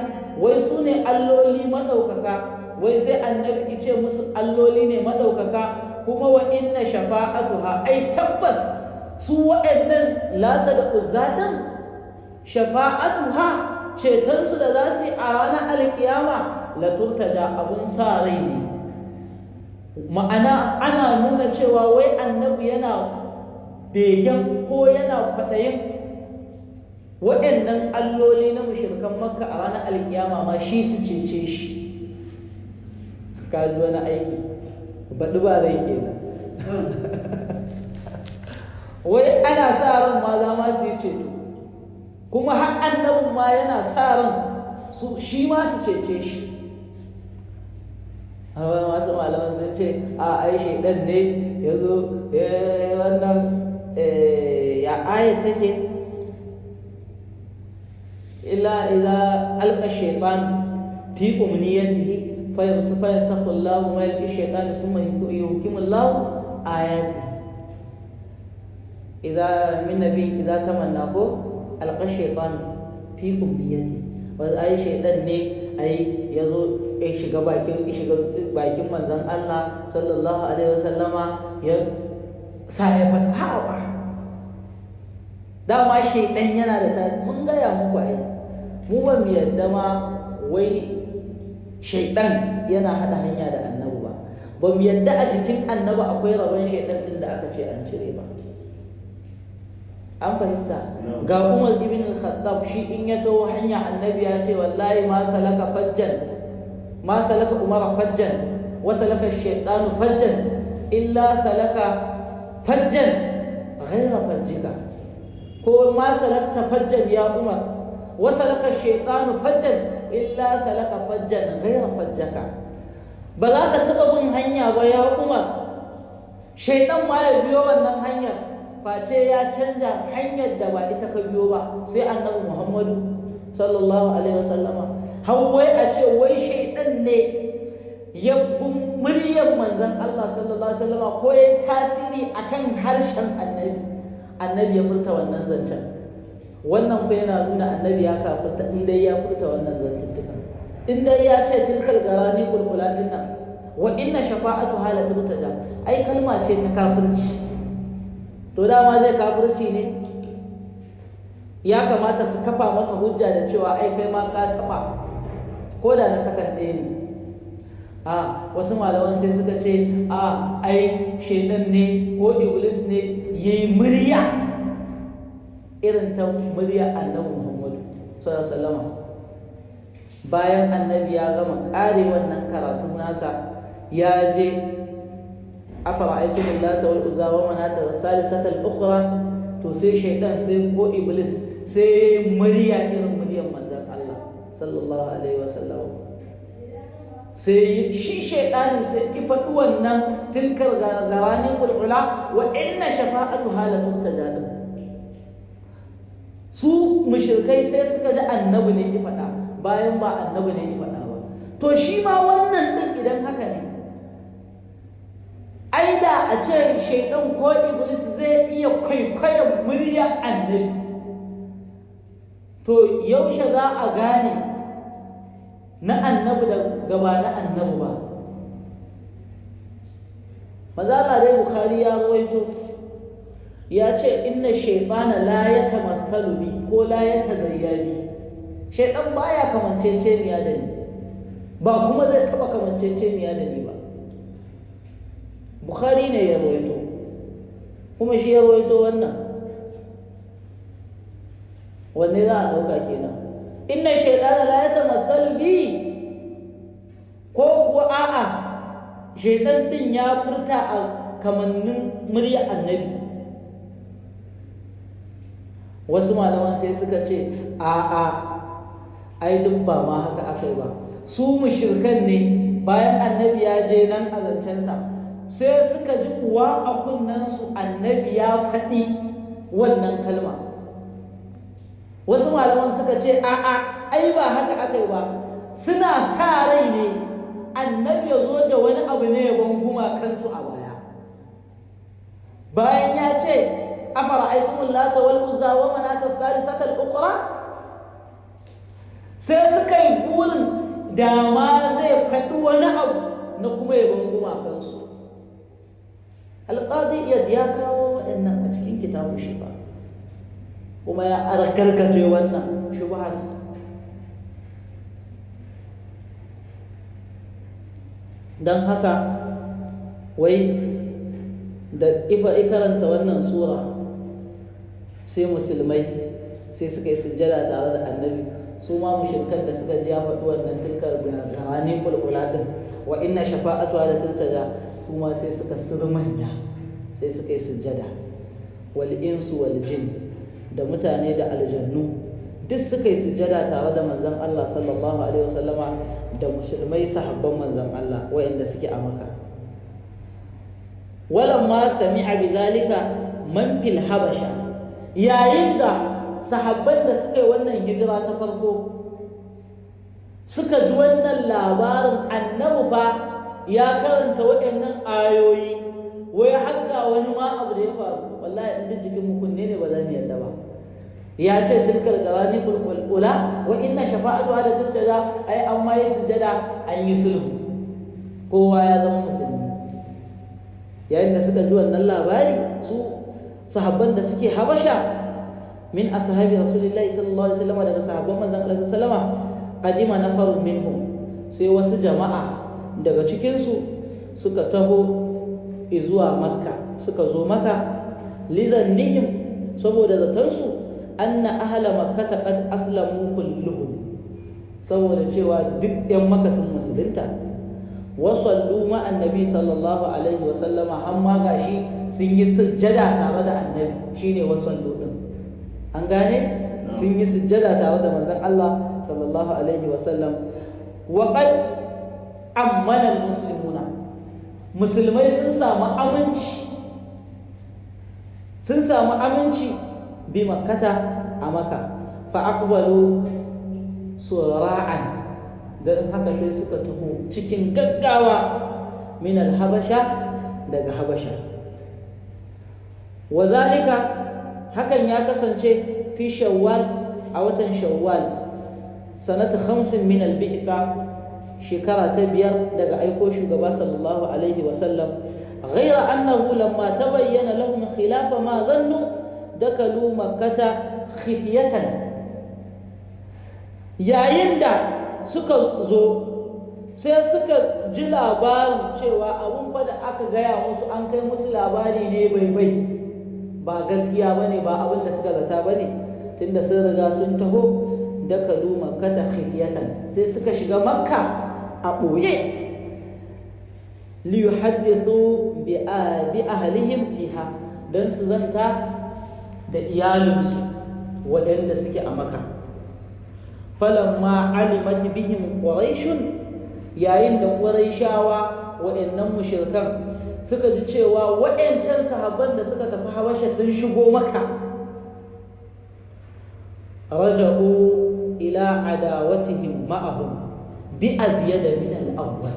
Wai su ne alloli maɗaukaka, wai sai annabi ce musu alloli ne maɗaukaka, kuma wa inna shafa'atuha, ai tabbas su waɗannan lata da uzza ɗin shafa'atuha, cetonsu da za su yi a ranar alƙiyama la turtaja, abun sa rai ne. Ma'ana ana nuna cewa wai annabi yana begen ko yana kwaɗayin waɗannan alloli na mushrikan makka a ranar alƙiyama ma shi su cece shi. Ka ji wani aiki baɗi ba rai kenan. Wai ana sa ran ma za ma su yi ceto, kuma har annabin ma yana sa ran shi ma su cece shi, masu malaman sun ce a ai shaidan ne ya zo wannan ya ayat take illa idza alqa shaytan fi umniyatihi fa yansakhu Allahu ma yalqi shaytan thumma yuhkimu Allahu ayati idza min nabi idza tamanna ko alqa shaytan fi umniyatihi wa ai shaytan ne ai yazo ya shiga bakin manzon Allah sallallahu alaihi wasallama ya sa ya faɗa ba dama shaytan yana da mun gaya muku ai mu ba mu yadda ma wai shaidan yana hada hanya da annabi ba mu yadda a jikin annabi akwai rabon shaidan din da aka ce an cire ba an fahimta ga Umar ibn al-Khattab shi in ya taho hanya annabi ya ce wallahi ma salaka Umar fajjan wa salaka shaytanu fajjan illa salaka fajjan ghayra fajjika ko ma salakta fajjan ya Umar wasalaka shaytanu fajjan illa salaka fajjan ghayra fajjaka ba za ka taba bin hanya ba ya Umar shaytan ma ya biyo wannan hanyar face ya canja hanyar da ba ita ka biyo ba sai annabi Muhammadu sallallahu alaihi wasallama hawai a ce wai shaytan ne ya bin muryar manzon Allah sallallahu alaihi wasallama ko ya tasiri akan harshen annabi ya furta wannan zancen wannan fa yana nuna annabi ya kafirta in dai ya furta wannan zantuttuka in dai ya ce tilkal garani kulkula dinnan wa inna shafa'atu halatu mutaja ai kalma ce ta kafirci to dama zai kafirci ne ya kamata su kafa masa hujja da cewa ai kai ma ka taba ko da na sakan ɗaya ne wasu malaman sai suka ce ai shedan ne ko iblis ne yayi murya irin ta murya annabi Muhammadu sallallahu alaihi wasallam bayan annabi ya gama kare wannan karatu nasa ya je afara'aytum allata wal uzza wa manata was-salisata al-ukhra to sai shaytan sai ko iblis sai murya irin muryar manzon Allah sallallahu alaihi wasallam sai shi shaytanin sai ki faɗi wannan tilkar garanin qulqula wa inna shafa'atu halatu tajadum su mushrikai sai suka ji annabi ne ya faɗa bayan ba annabi ne ya faɗa ba to shi ma wannan din idan haka ne ai da a ce shaidan ko iblis zai iya kwaikwayon muryar annabi to yaushe za a gane na annabi da gaba na annabi ba mazala dai Bukhari ya rawaito ya ce inna shaytana la yatamathalu bi ko la yatazayyani shaytan baya kamanceceniya da ni ba kuma zai taba kamanceceniya da ni ba Bukhari ne ya rawaito kuma shi ya rawaito wannan wanne za a dauka kenan inna shaytana la yatamathalu bi ko kuwa a'a shaytan din ya furta a kamannin murya annabi wasu malaman sai suka ce ai duk ba ma haka akai ba su mushrikan ne bayan annabi ya je nan a zancensa sai suka ji uwa a kunnensu annabi ya faɗi wannan kalma wasu malaman suka ce ai ba haka akai ba suna sa rai ne annabi ya zo da wani abu ne ya banguma kansu a baya bayan ya ce afara'aytum allata wal uzza wa manata as-salisata al-ukhra sai suka yi burin da ma zai faɗi wani abu na kuma yabon gumakansu alƙadi ya kawo waɗannan a cikin kitabun shifa kuma ya arkarkace wannan shubhas don haka wai da karanta wannan sura sai musulmai sai suka yi sujjada tare da annabi su ma mushrikan da suka ji ya faɗi wannan tilkar garani kulkula din wa inna shafa'atu ala tiltaja su ma sai suka surmanya sai suka yi sujjada wal insu wal jin da mutane da aljannu duk suka yi sujjada tare da manzon Allah sallallahu alaihi wasallama da musulmai sahabban manzon Allah wayanda suke a Makka. Walamma sami'a bidhalika man fil habasha, yayin da sahabban da suka yi wannan hijira ta farko suka ji wannan labarin annabi fa ya karanta waɗannan ayoyi, wai haka wani ma abu da ya faru, wallahi inda jikin mu kunne ne ba za mu yadda ba. Ya ce tilkal garani ula wa inna shafa'atu ala sujjada, ai amma ya sujjada an yi sulhu, kowa ya zama musulmi. Yayin da suka ji wannan labari, su sahabban da suke Habasha min ashabi rasulillahi sallallahu alaihi wasallam, daga sahabban manzon Allah sallallahu alaihi wasallam, qadima nafarun minhum, sai wasu jama'a daga cikin su suka taho zuwa Makka, suka zo Makka lidhannihim, saboda zatansu anna ahla makkata qad aslamu kulluhum, saboda cewa duk yan Makka sun musulunta. Wa sallu ma annabi sallallahu alaihi wa sallama, hamma gashi sun yi sujjada tare da annabi, shine wa sallu din, an gane, sun yi sujjada tare da manzon Allah sallallahu alaihi wa sallam. Wa qad ammana almuslimuna, musulmai sun samu aminci bi makkata a Makka, fa aqbalu sura'an, dan haka sai suka taho cikin gaggawa min al-habasha, daga Habasha. Wa zalika, hakan ya kasance fi Shawwal, a watan Shawwal, sanata 5 min al-bi'sa, shekara ta 5 daga aiko shugaba sallallahu alaihi wa sallam. Ghayra annahu lamma tabayyana lahum khilafa ma dhannu dakalu makkata khifyatan, yayin da suka zo sai suka ji labarin cewa abun fa da aka gaya musu, an kai musu labari ne bai ba gaskiya bane, ba abin da suka zata bane, tunda sun riga sun taho. Dakalu makkata khifyatan, sai suka shiga Makka a ɓoye, li yuhaddithu bi ahlihim fiha, dan su zanta da iyalinsu waɗanda suke a Makka. Falamma alimat bihim quraishun, yayin da quraishawa waɗannan mushrikan suka ji cewa waɗancan sahabban da suka tafi Habasha sun shigo Makka, raja'u ila adawatihim ma'ahum bi azyada min al-awwal,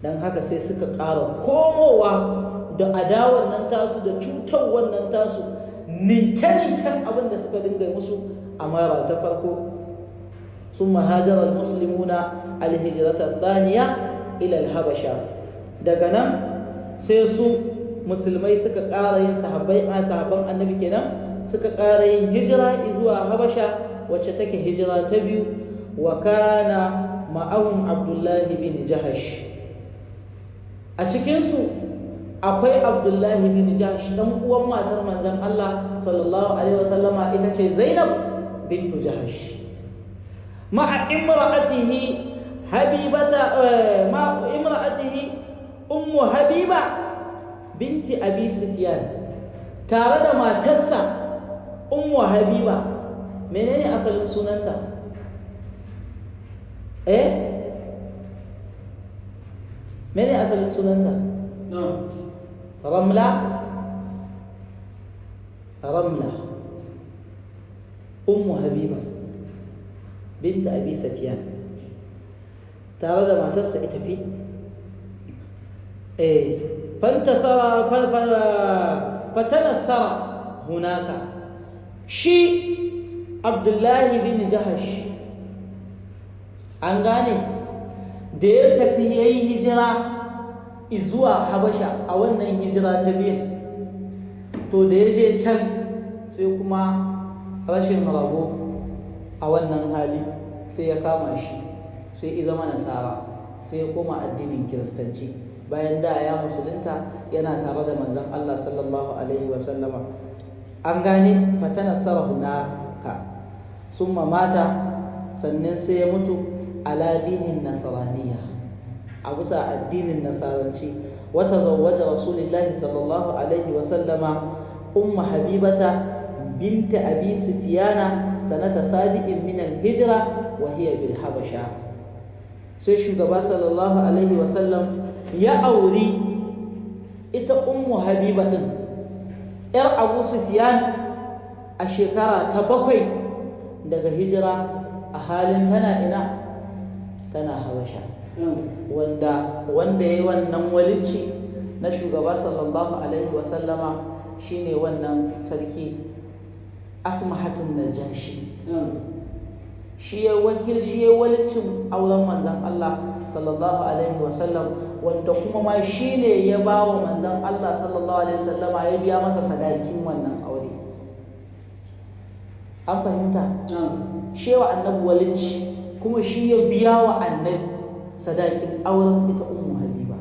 dan haka sai suka ƙara komowa da adawar nan tasu, da cutar wannan tasu, ninke-ninken abin da suka dinga musu a mara ta farko. ثم هاجر المسلمون الهجرة الثانية إلى الحبشة, daga nan sai su musulmai suka ƙara yin sahabban annabi kenan, suka ƙara yin hijira zuwa Habasha, wacce take hijira ta biyu. Wa kana ma'ahum Abdullahi bin Jahash, a cikinsu akwai Abdullahi bin Jahash, dan uwan matar manzon Allah sallallahu alaihi wasallama, ita ce Zainab bintu Jahash, ma'a imra'atihi ummu Habiba binti Abi Sufyan, tare da matarsa ummu Habiba. Menene asalin sunanta? Menene asalin sunanta? Ramla ummu Habiba binti Abi Sufyan, tare da matarsa ita fi fatanassara hunaka, shi Abdullahi bin Jahash, an gane, da ya tafi yayi hijira zuwa Habasha a wannan hijira ta biyu, to da ya je can sai kuma rashin rabo a wannan hali sai ya kama shi, sai ya zama nasara, sai ya koma addinin kiristanci, bayan da ya musulunta yana tare da manzon Allah sallallahu alaihi wasallama, an gane. Fatanassara hunaka, summa mata, sannan sai ya mutu ala dinin nasaraniya, a bisa addinin nasaranci. Wa tazawwaja rasulullahi sallallahu alaihi wasallama ummu Habibata بنت أبي سفيان سنة 7 من الهجرة وهي بالحبشة. sai shugaba sallallahu alaihi wasallam ya auri ita ummu habiba din yar abu sufyan a shekara ta 7 daga hijira a halin tana ina tana habasha wanda ya yi wannan walici na shugaba sallallahu alaihi wasallama shine wannan sarki asmahatun najashi shi ya walicin auren manzan Allah sallallahu alaihi wasallam wanda kuma ma shine ya ba wa manzan Allah sallallahu alaihi wasallama ya biya masa sadakin wannan aure. An fahimta? Shi wa annabi walici kuma shi ya biya wa annabi sadakin auren ita ummu habiba.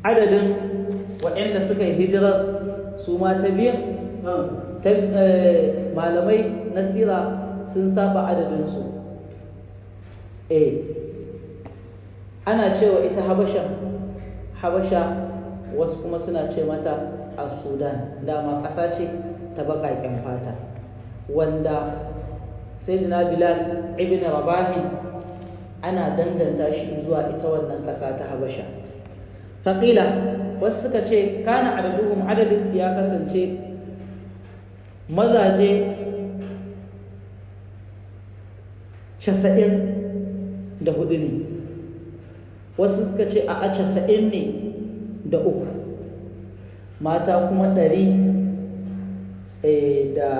Adadin waɗanda suka yi hijirar su ma ta biyan malamai na sira sun saba adadinsu. Ana cewa ita habasha wasu kuma suna ce mata a sudan, dama ƙasa ce ta baƙaƙen fata wanda sayyidina bilal ibn rabahi ana danganta shi zuwa ita wannan ƙasa ta habasha. faƙila wasu suka ce kana adadinsu ya kasance mazaje 94 ne, wasu suka ce a 90 ne da uku, mata kuma 100 da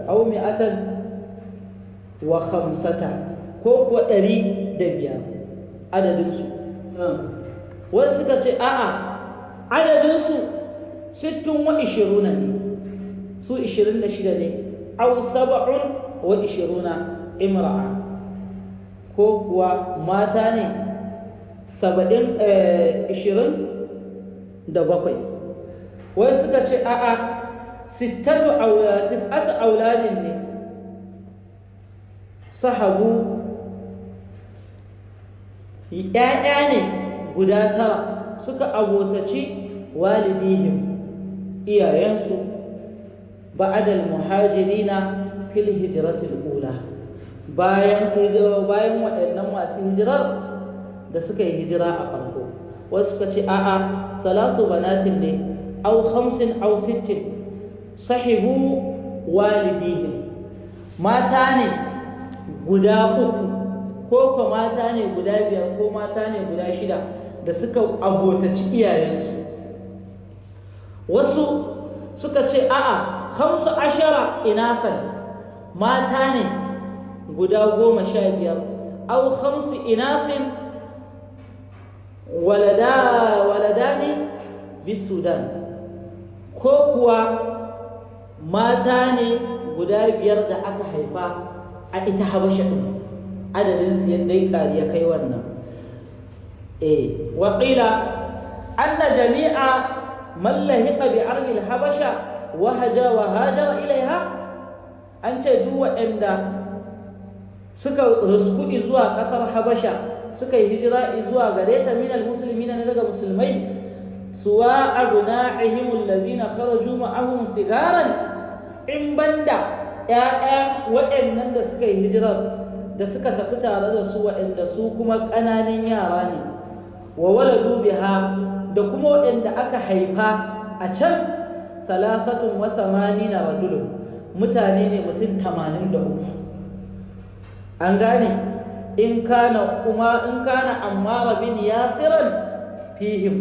aumi'atan wa khamsata ko kuwa 105 adadinsu. Wasu suka ce a'a adadinsu 60 wa 20 ne, su 26 ne, au 27 imra'a ko kuwa mata ne 27. Wasu suka ce a'a 9 auladin ne, sahabu ‘ya'ya ne guda 9 suka abotaci walidihim iyayensu ba'adal muhajirina fil hijratil ula, bayan waɗannan masu hijirar da suka yi hijira a farko. Wasu suka ce a'a 3 banatin ne au 50 au 60 sahibu walidihim, mata ne guda 3 ko kuma mata ne guda 5 ko mata ne guda 6 da suka abotaci iyayensu. Wasu suka ce a'a 15 inafan, mata ne guda 15 au 5 inasin waladani bisudan, ko kuwa mata ne guda 5 da aka haifa a ita habasha ɗin, adadinsu yadda ya kai wannan. Waƙila anna jami'a man lahiqa bi armil habasha wa hajara ilaiha, an ce duk waɗanda suka rusku zuwa ƙasar habasha suka yi hijira zuwa gare ta minal muslimina na daga musulmai, suwa abna'ihim allazina kharaju ma'ahum sigaran, in banda ƴaƴan waɗannan da suka yi hijirar da suka tafi tare da su waɗanda su kuma ƙananan yara ne, wa waladu biha da kuma waɗanda aka haifa a can 83 rajulun, mutane ne mutum 83. An gane in kana Ammar bin Yasiran fihim,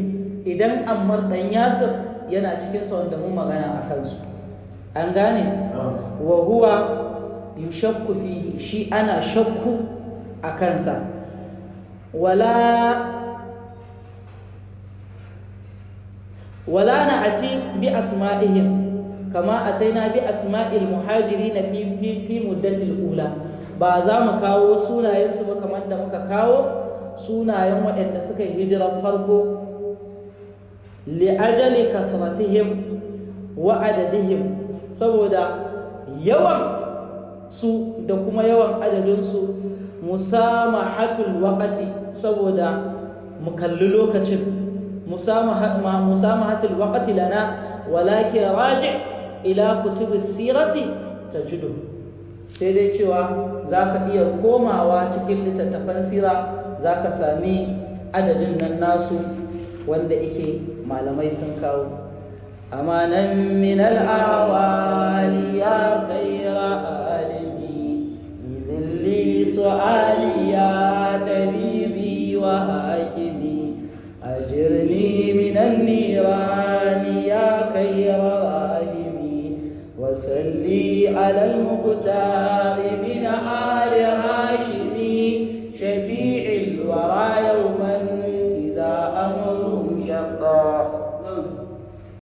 idan Ammar dan Yasir yana cikin sa wanda mun magana a kansu. An gane wa huwa yushakku fihi, shi ana shakku a kansa. wala na'ati bi asma'ihim kama ataina bi asma'il muhajirin fi muddatil ula, ba za mu kawo sunayensu ba kamar da muka kawo sunayen waɗanda suka yi hijiran farko, li'ajali kasratihim wa adadihim, saboda yawan su da kuma yawan adadinsu, musamahatul waqti, saboda mu kalli lokacin, musamahatul waqti lana, walakin raji ila kutubis sirati tajidu, sai dai cewa za ka iya komawa cikin littattafan sira za ka sami adadin nan nasu wanda ike malamai sun kawo. amanan min al'awali ya kaira alimi zilli su'ali ya tabibi wa hakimi ajirni min an-nirani ya kaira rahimi wasalli ala al-muqtar min ali hashim